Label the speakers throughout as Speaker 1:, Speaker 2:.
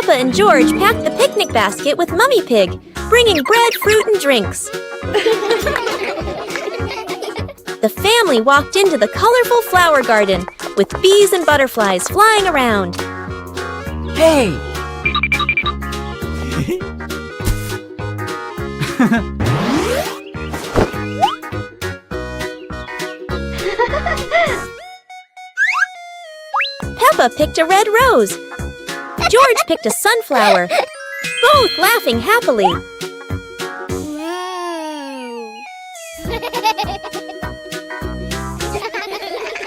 Speaker 1: Peppa and George packed the picnic basket with Mummy Pig, bringing bread, fruit, and drinks. The family walked into the colorful flower garden with bees and butterflies flying around.
Speaker 2: Hey!
Speaker 1: Peppa picked a red rose. George picked a sunflower, both laughing happily.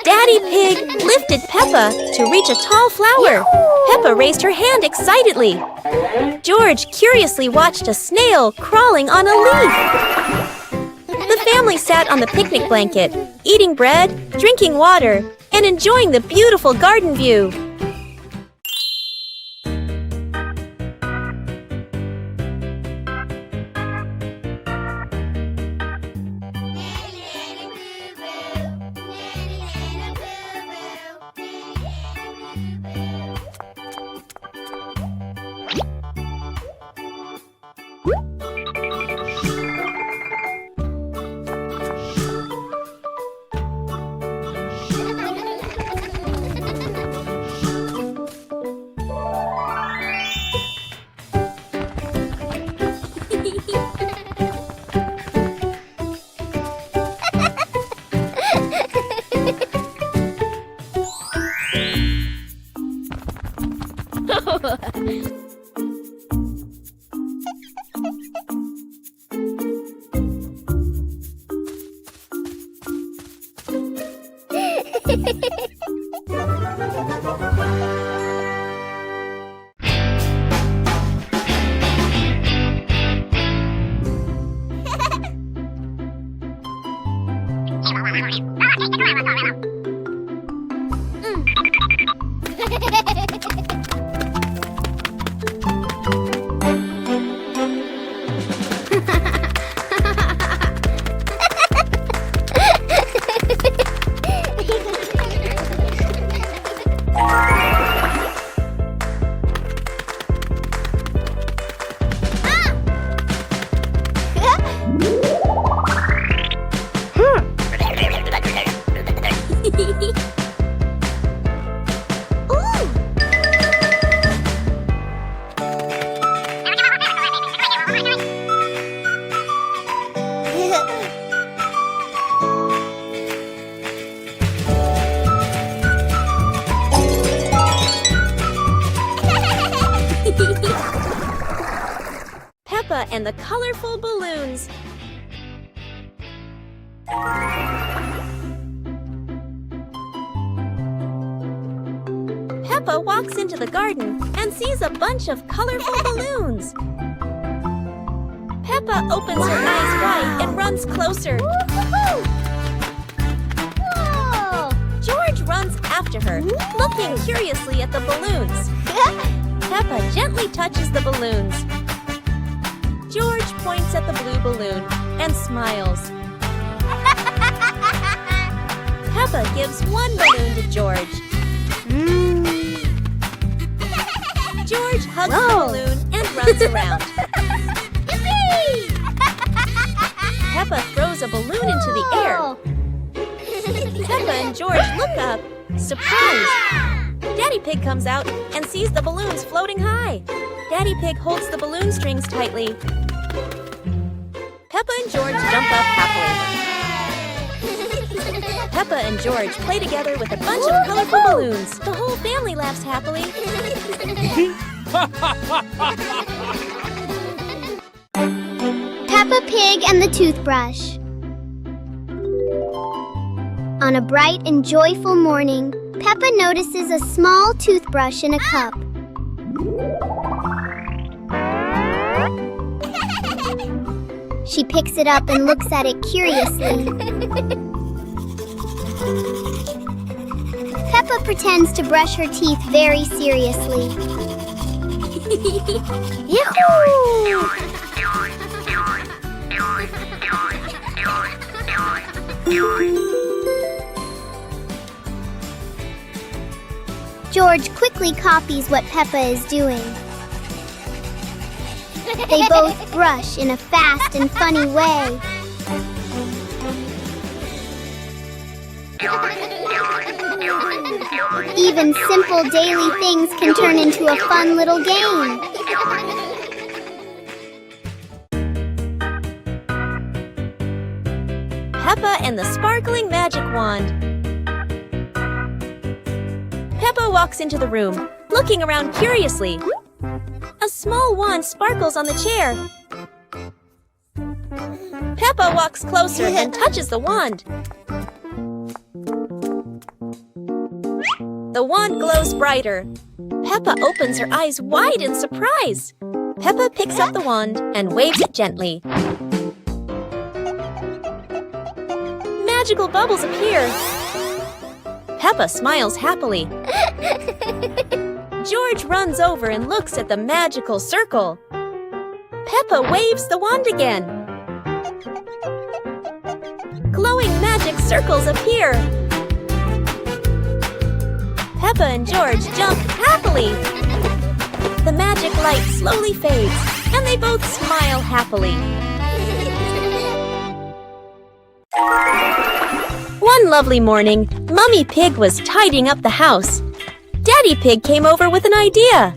Speaker 1: Daddy Pig lifted Peppa to reach a tall flower. Peppa raised her hand excitedly. George curiously watched a snail crawling on a leaf. The family sat on the picnic blanket, eating bread, drinking water, and enjoying the beautiful garden view. Peppa and the colorful balloons. Peppa walks into the garden and sees a bunch of colorful balloons. Peppa opens her eyes wide and runs closer. George runs after her, looking curiously at the balloons. Peppa gently touches the balloons. George points at the blue balloon and smiles. Peppa gives one balloon to George. George hugs the balloon and runs around. Peppa throws a balloon into the air. Peppa and George look up, surprised. Daddy Pig comes out and sees the balloons floating high. Daddy Pig holds the balloon strings tightly. Peppa and George jump up happily. Peppa and George play together with a bunch of colorful balloons. The whole family laughs happily.
Speaker 3: Peppa Pig and the Toothbrush. On a bright and joyful morning, Peppa notices a small toothbrush in a cup. She picks it up and looks at it curiously. Peppa pretends to brush her teeth very seriously. Yahoo! George quickly copies what Peppa is doing. They both brush in a fast and funny way. Even simple daily things can turn into a fun little game.
Speaker 1: Peppa and the Sparkling Magic Wand. Peppa walks into the room, looking around curiously. A small wand sparkles on the chair. Peppa walks closer and touches the wand. The wand glows brighter. Peppa opens her eyes wide in surprise. Peppa picks up the wand and waves it gently. Magical bubbles appear. Peppa smiles happily. George runs over and looks at the magical circle. Peppa waves the wand again. Glowing magic circles appear. Peppa and George jump happily. The magic light slowly fades, and they both smile happily. One lovely morning, Mummy Pig was tidying up the house. Daddy Pig came over with an idea.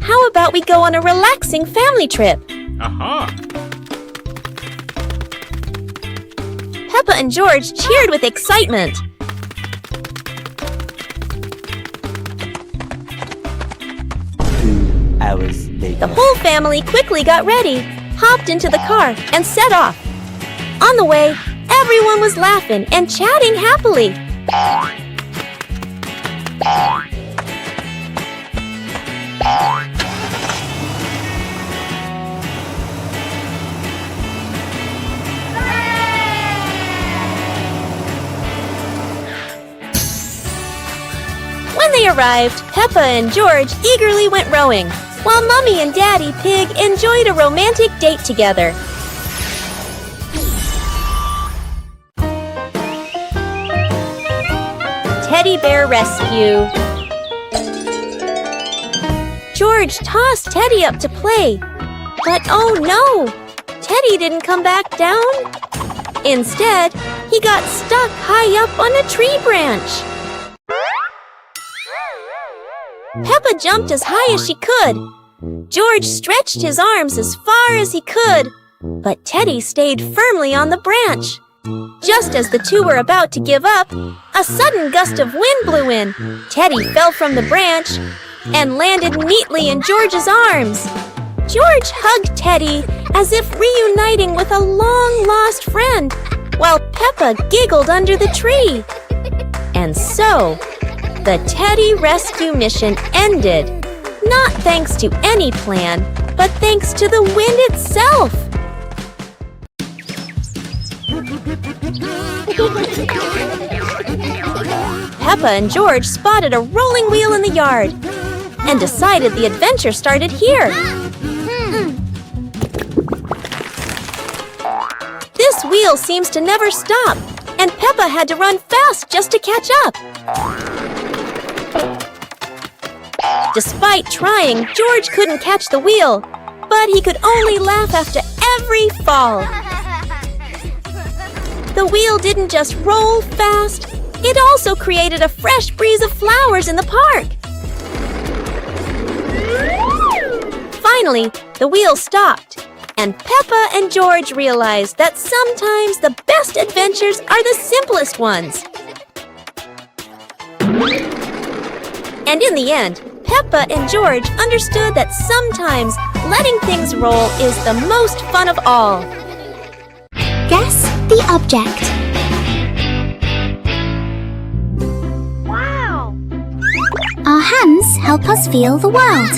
Speaker 1: How about we go on a relaxing family trip? Peppa and George cheered with excitement.
Speaker 2: 2 hours later.
Speaker 1: The whole family quickly got ready, hopped into the car, and set off. On the way, everyone was laughing and chatting happily. When they arrived, Peppa and George eagerly went rowing, while Mummy and Daddy Pig enjoyed a romantic date together. Teddy Bear Rescue. George tossed Teddy up to play, but oh no! Teddy didn't come back down. Instead, he got stuck high up on a tree branch. Peppa jumped as high as she could. George stretched his arms as far as he could, but Teddy stayed firmly on the branch. Just as the two were about to give up, a sudden gust of wind blew in. Teddy fell from the branch and landed neatly in George's arms. George hugged Teddy as if reuniting with a long-lost friend, while Peppa giggled under the tree. And so, the Teddy rescue mission ended, not thanks to any plan, but thanks to the wind itself. Peppa and George spotted a rolling wheel in the yard and decided the adventure started here. This wheel seems to never stop, and Peppa had to run fast just to catch up. Despite trying, George couldn't catch the wheel, but he could only laugh after every fall. The wheel didn't just roll fast, it also created a fresh breeze of flowers in the park. Finally, the wheel stopped, and Peppa and George realized that sometimes the best adventures are the simplest ones. And in the end, Peppa and George understood that sometimes letting things roll is the most fun of all.
Speaker 3: Guess the object. Wow! Our hands help us feel the world.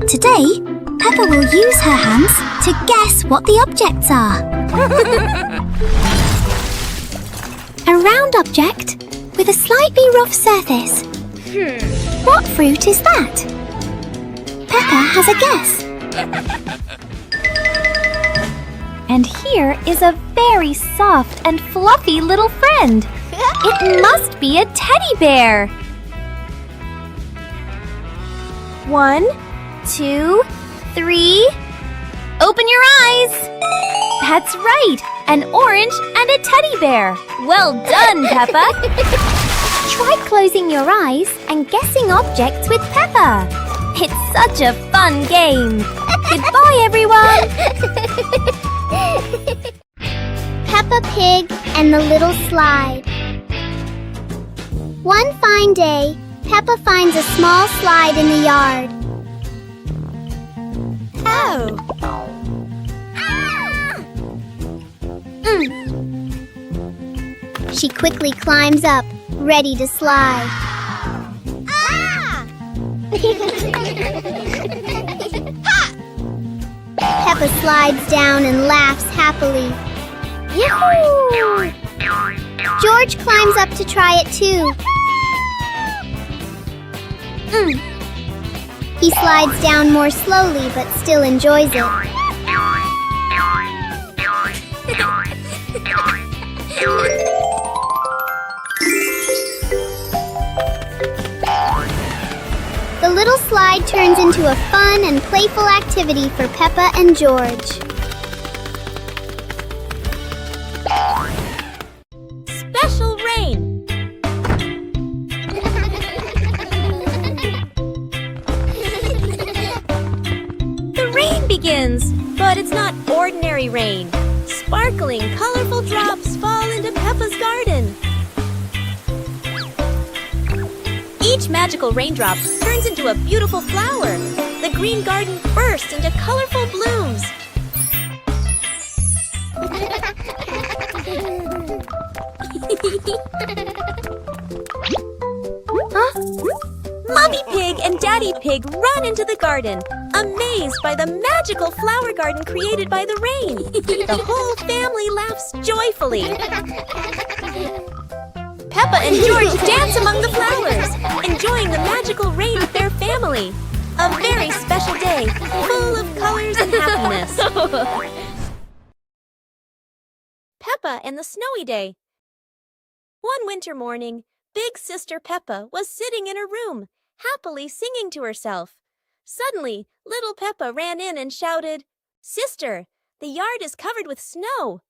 Speaker 3: Today, Peppa will use her hands to guess what the objects are. A round object with a slightly rough surface. What fruit is that? Peppa has a guess.
Speaker 4: And here is a very soft and fluffy little friend. It must be a teddy bear. 1, 2, 3, Open your eyes! That's right! An orange and a teddy bear! Well done, Peppa!
Speaker 3: Try closing your eyes and guessing objects with Peppa.
Speaker 4: It's such a fun game! Goodbye, everyone!
Speaker 3: Peppa Pig and the Little Slide. One fine day, Peppa finds a small slide in the yard.
Speaker 1: Oh!
Speaker 3: She quickly climbs up, ready to slide. Peppa slides down and laughs happily. Yahoo! George climbs up to try it too. He slides down more slowly but still enjoys it. The little slide turns into a fun and playful activity for Peppa and George.
Speaker 1: Special rain! The rain begins, but it's not ordinary rain. Sparkling, colorful drops fall into Peppa's garden. Each magical raindrop turns into a beautiful flower. The green garden bursts into colorful blooms. Mommy Pig and Daddy Pig run into the garden, amazed by the magical flower garden created by the rain. The whole family laughs joyfully. Peppa and George dance among the flowers, enjoying the magical rain with their family. A very special day, full of colors and happiness. Peppa and the Snowy Day. One winter morning, Big Sister Peppa was sitting in her room, happily singing to herself. Suddenly, little Peppa ran in and shouted, "Sister, the yard is covered with snow."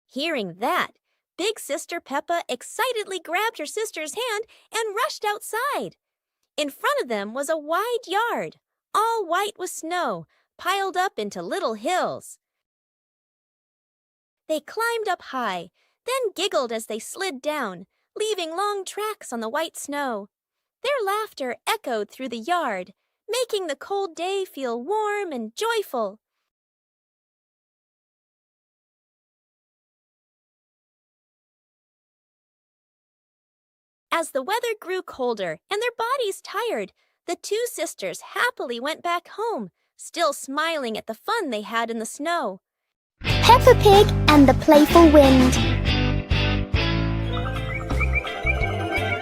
Speaker 1: Hearing that, Big Sister Peppa excitedly grabbed her sister's hand and rushed outside. In front of them was a wide yard, all white with snow, piled up into little hills. They climbed up high, then giggled as they slid down, leaving long tracks on the white snow. Their laughter echoed through the yard, making the cold day feel warm and joyful. As the weather grew colder and their bodies tired, the two sisters happily went back home, still smiling at the fun they had in the snow.
Speaker 3: Peppa Pig and the Playful Wind.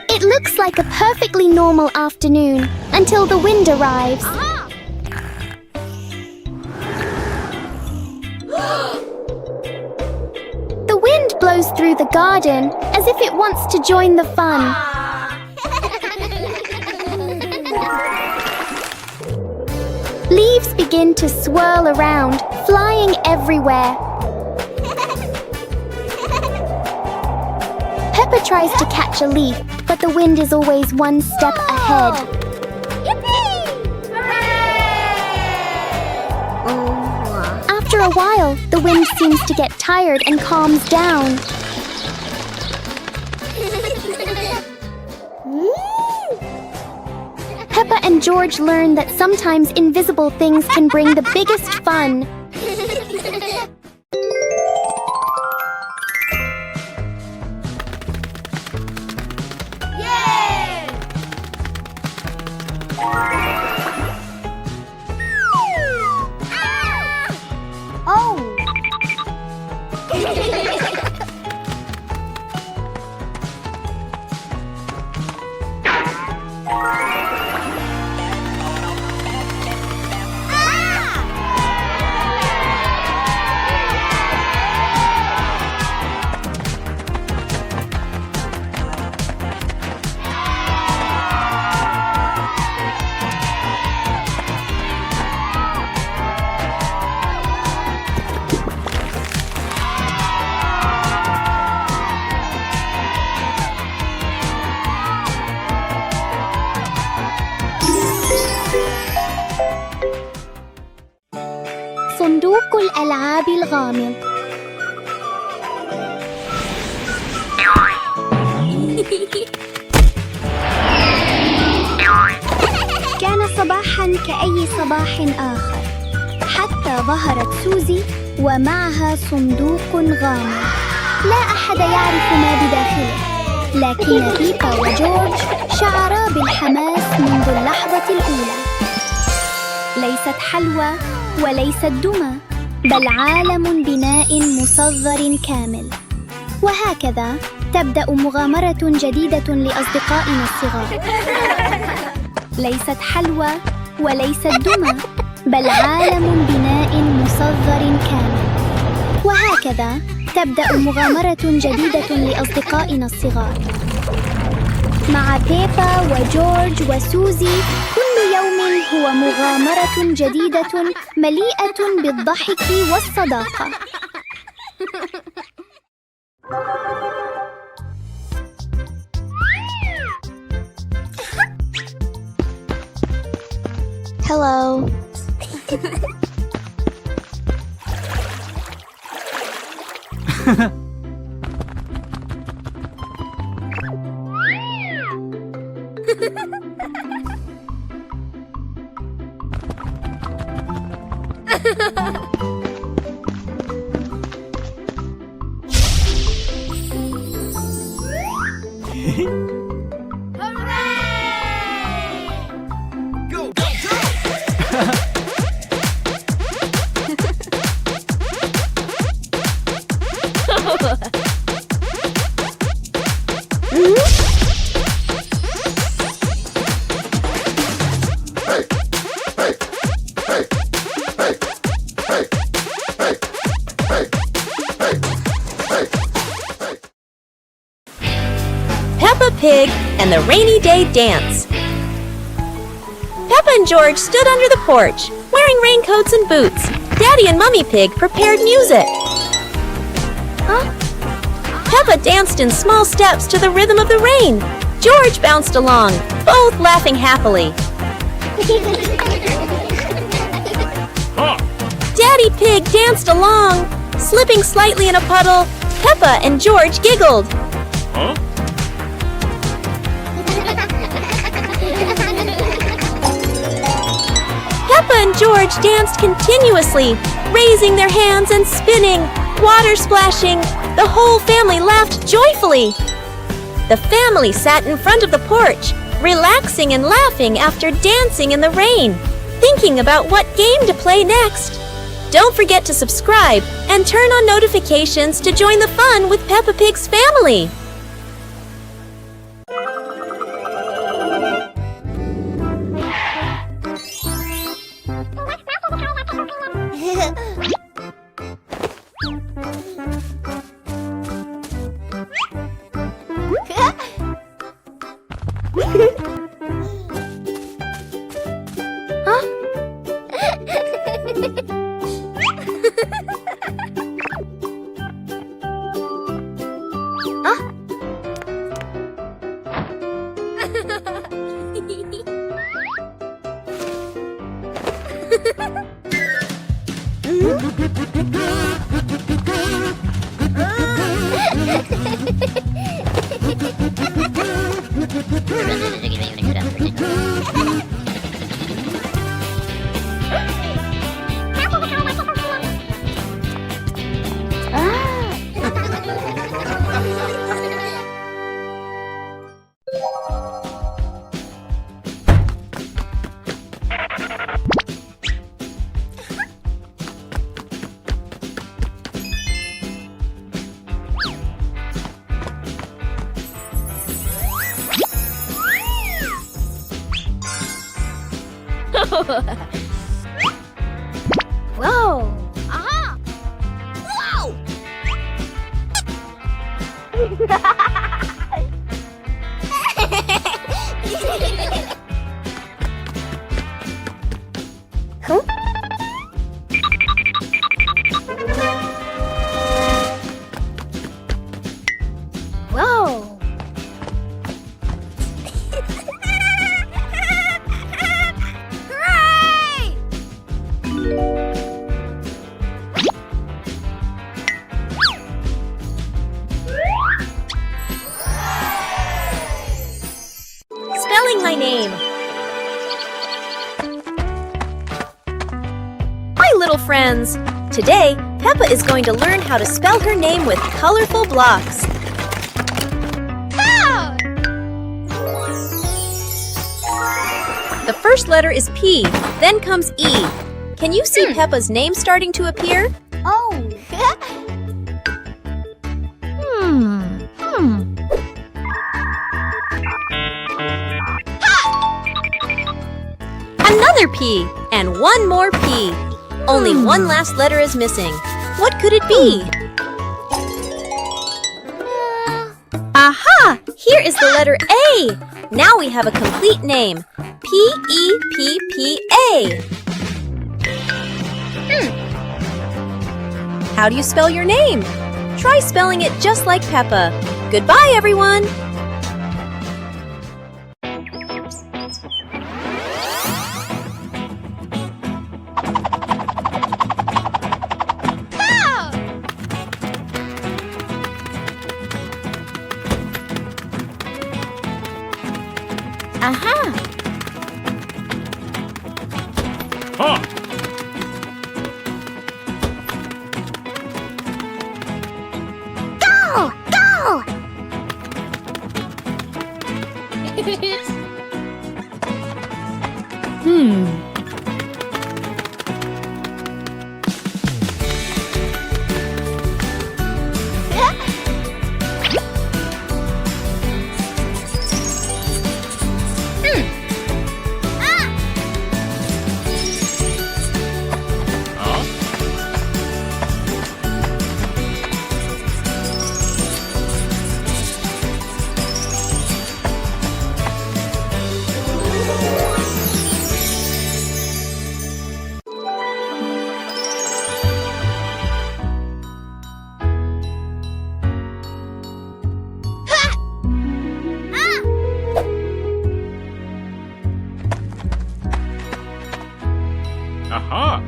Speaker 3: It looks like a perfectly normal afternoon until the wind arrives. The wind blows through the garden as if it wants to join the fun. Leaves begin to swirl around, flying everywhere. Peppa tries to catch a leaf, but the wind is always one step ahead. After a while, the wind seems to get tired and calms down. Peppa and George learn that sometimes invisible things can bring the biggest fun. صندوق الألعاب الغامض. كان صباحاً كأي صباح آخر، حتى ظهرت سوزي ومعها صندوق غامض لا أحد يعرف ما بداخله، لكن بيبا وجورج شعرا بالحماس منذ اللحظة الأولى. ليست حلوى وليست دمى، بل عالم بناء مصغر كامل. وهكذا تبدأ مغامرة جديدة لأصدقائنا الصغار. ليست حلوى وليست دمى، بل عالم بناء مصغر كامل. وهكذا تبدأ مغامرة جديدة لأصدقائنا الصغار. مع بيبا وجورج وسوزي كل يوم هو مغامرة جديدة مليئة بالضحك والصداقة. Hello.
Speaker 1: Peppa Pig and the Rainy Day Dance. Peppa and George stood under the porch, wearing raincoats and boots. Daddy and Mummy Pig prepared music. Peppa danced in small steps to the rhythm of the rain. George bounced along, both laughing happily. Daddy Pig danced along, slipping slightly in a puddle. Peppa and George giggled. Peppa and George danced continuously, raising their hands and spinning, water splashing. The whole family laughed joyfully. The family sat in front of the porch, relaxing and laughing after dancing in the rain, thinking about what game to play next. Don't forget to subscribe and turn on notifications to join the fun with Peppa Pig's family.
Speaker 3: Whoa! Aha! Whoa!
Speaker 1: Huh?
Speaker 3: Whoa! Hooray!
Speaker 1: friends! Today, Peppa is going to learn how to spell her name with colorful blocks. The first letter is P, then comes E. Can you see Peppa's name starting to appear?
Speaker 3: Oh.
Speaker 1: Another P, and one more P. Only one last letter is missing. What could it be? Aha! Here is the letter A. Now we have a complete name. P-E-P-P-A. How do you spell your name? Try spelling it just like Peppa. Goodbye, everyone! Aha!
Speaker 2: Huh.
Speaker 3: Go! Go!
Speaker 2: Aha.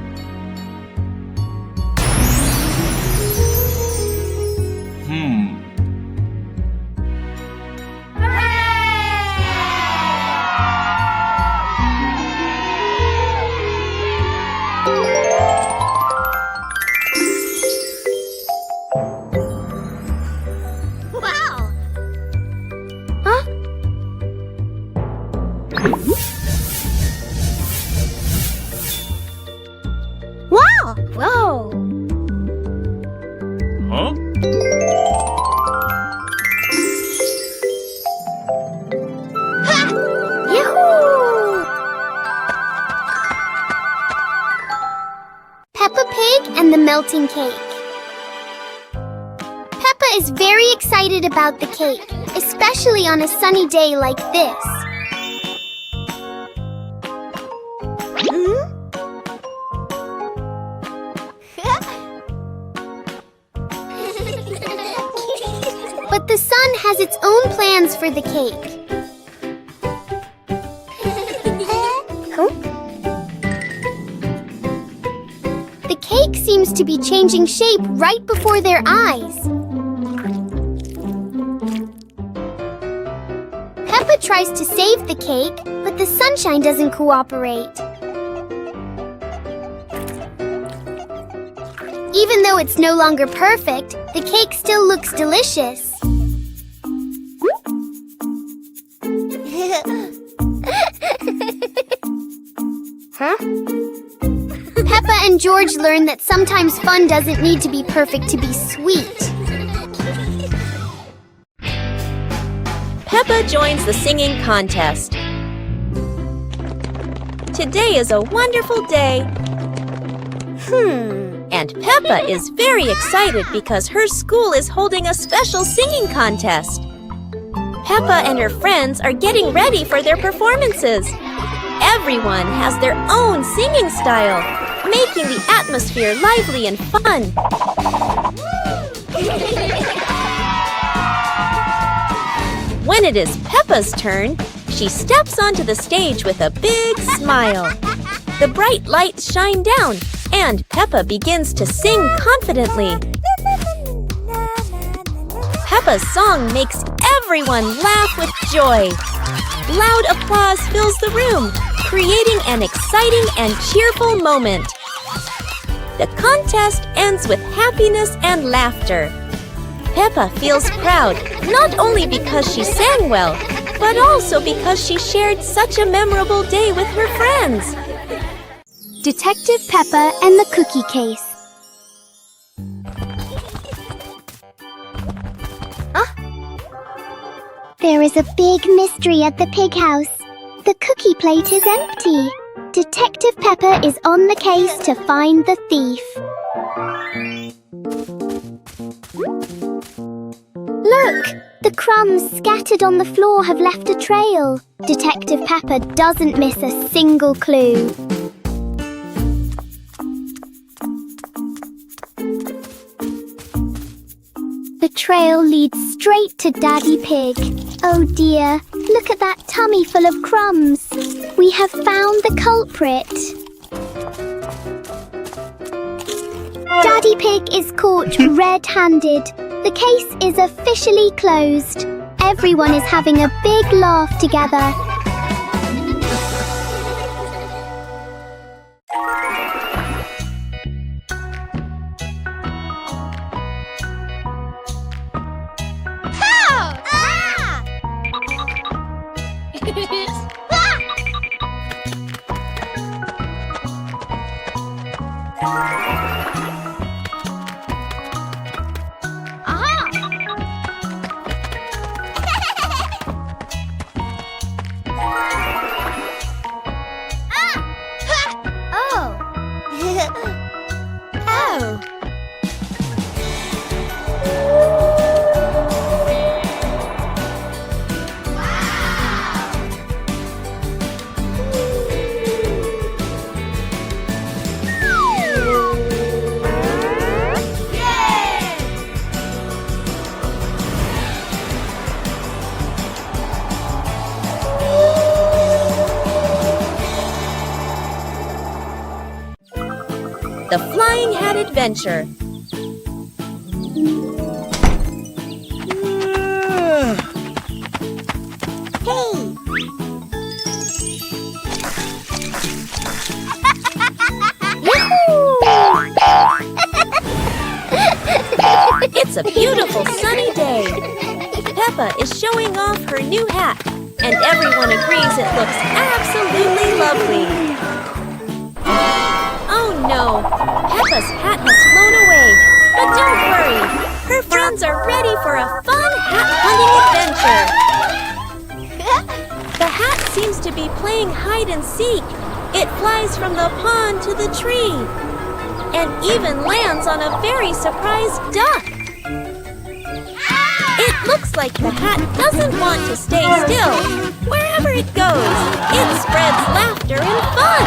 Speaker 3: Wow!
Speaker 1: Huh?
Speaker 3: Wow!
Speaker 1: Whoa!
Speaker 2: Huh?
Speaker 3: Yahoo! Peppa Pig and the melting cake. Peppa is very excited about the cake, especially on a sunny day like this. But the sun has its own plans for the cake. The cake seems to be changing shape right before their eyes. Peppa tries to save the cake, but the sunshine doesn't cooperate. Even though it's no longer perfect, the cake still looks delicious. Huh? Peppa and George learn that sometimes fun doesn't need to be perfect to be sweet.
Speaker 1: Peppa joins the singing contest. Today is a wonderful day. And Peppa is very excited because her school is holding a special singing contest. Peppa and her friends are getting ready for their performances. Everyone has their own singing style, making the atmosphere lively and fun. When it is Peppa's turn, she steps onto the stage with a big smile. The bright lights shine down, and Peppa begins to sing confidently. Peppa's song makes everyone laugh with joy. Loud applause fills the room, creating an exciting and cheerful moment. The contest ends with happiness and laughter. Peppa feels proud not only because she sang well, but also because she shared such a memorable day with her friends.
Speaker 3: Detective Peppa and the Cookie Case. There is a big mystery at the pig house. The cookie plate is empty. Detective Peppa is on the case to find the thief. Look! The crumbs scattered on the floor have left a trail. Detective Peppa doesn't miss a single clue. The trail leads straight to Daddy Pig. Oh dear, look at that tummy full of crumbs. We have found the culprit. Daddy Pig is caught red-handed. The case is officially closed. Everyone is having a big laugh together.
Speaker 1: The Flying Hat Adventure. It's a beautiful sunny day. Peppa is showing off her new hat, and everyone agrees it looks absolutely lovely. Oh no, Peppa's hat has flown away. But don't worry, her friends are ready for a fun hat-hunting adventure. The hat seems to be playing hide and seek. It flies from the pond to the tree, and even lands on a very surprised duck. It looks like the hat doesn't want to stay still. Wherever it goes, it spreads laughter and fun.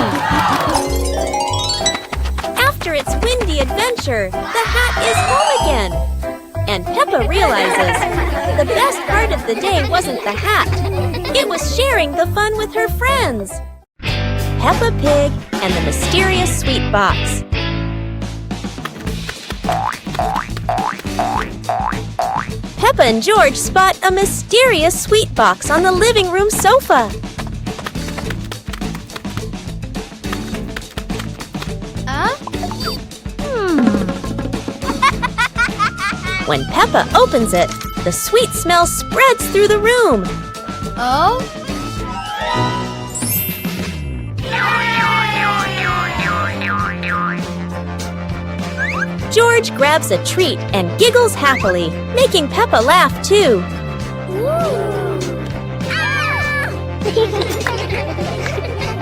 Speaker 1: After its windy adventure, the hat is home again. And Peppa realizes the best part of the day wasn't the hat. It was sharing the fun with her friends. Peppa Pig and the Mysterious Sweet Box. Peppa and George spot a mysterious sweet box on the living room sofa. When Peppa opens it, the sweet smell spreads through the room.
Speaker 4: Oh?
Speaker 1: George grabs a treat and giggles happily, making Peppa laugh too.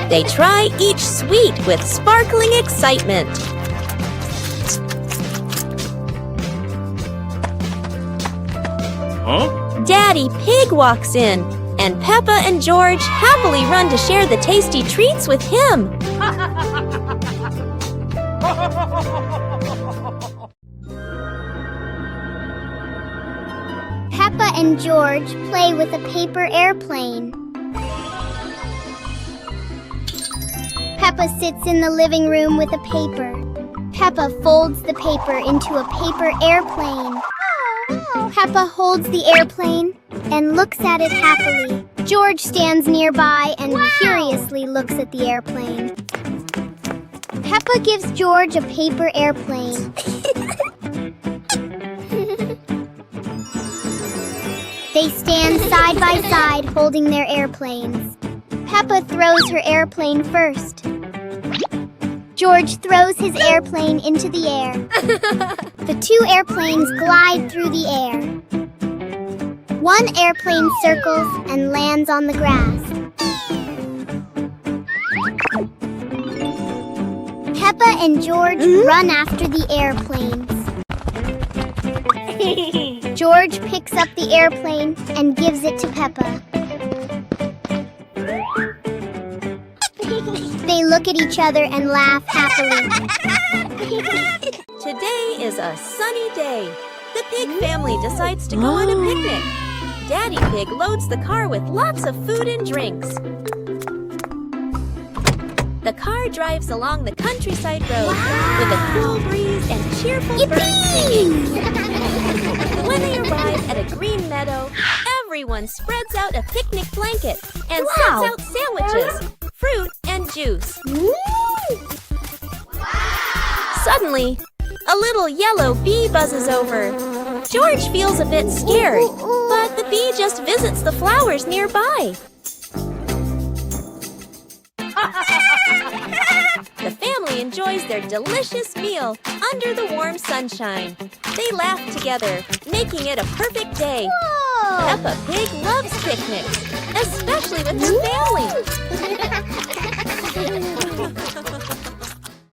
Speaker 1: They try each sweet with sparkling excitement.
Speaker 2: Huh?
Speaker 1: Daddy Pig walks in, and Peppa and George happily run to share the tasty treats with him.
Speaker 3: Peppa and George play with a paper airplane. Peppa sits in the living room with a paper. Peppa folds the paper into a paper airplane. Peppa holds the airplane and looks at it happily. George stands nearby and curiously looks at the airplane. Peppa gives George a paper airplane. They stand side by side holding their airplanes. Peppa throws her airplane first. George throws his airplane into the air. The two airplanes glide through the air. One airplane circles and lands on the grass. Peppa and George run after the airplanes. George picks up the airplane and gives it to Peppa. They look at each other and laugh happily.
Speaker 1: Today is a sunny day. The pig family decides to go on a picnic. Daddy Pig loads the car with lots of food and drinks. The car drives along the countryside road with a cool breeze and cheerful birds singing. When they arrive at a green meadow, everyone spreads out a picnic blanket and sets out sandwiches, fruit, and juice. Suddenly, a little yellow bee buzzes over. George feels a bit scared, but the bee just visits the flowers nearby. The family enjoys their delicious meal under the warm sunshine. They laugh together, making it a perfect day. Peppa Pig loves picnics, especially with her family.